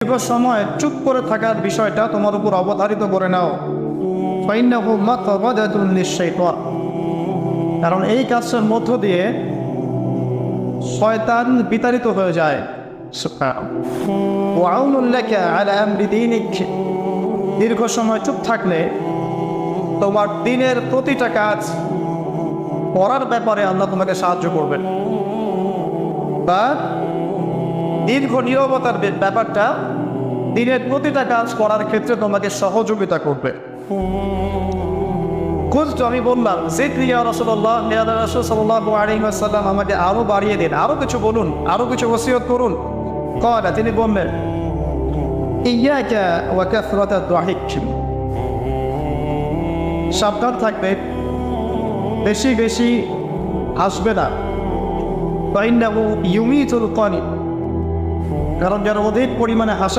দীর্ঘ সময় চুপ করে থাকার বিষয়টা তোমার উপর অবধারিত করে নাও, কারণ এই কাজের মধ্য দিয়ে শয়তান বিতাড়িত হয়ে যায়। দীর্ঘ সময় চুপ থাকলে তোমার দিনের প্রতিটা কাজ করার ব্যাপারে আল্লাহ তোমাকে সাহায্য করবেন, বা দীর্ঘ নীরবতার ব্যাপারটা দিনের প্রতিটা কাজ করার ক্ষেত্রে তোমাকে সহযোগিতা করবে। আমি বললাম আমাকে আরো বাড়িয়ে দিন, আরো কিছু বলুন, আরো কিছু ওসিয়ত করুন। তিনি বললেন সাবধান থাকবে, বেশি বেশি হাসবে না, কারণ যারা অধিক পরিমাণে হাসে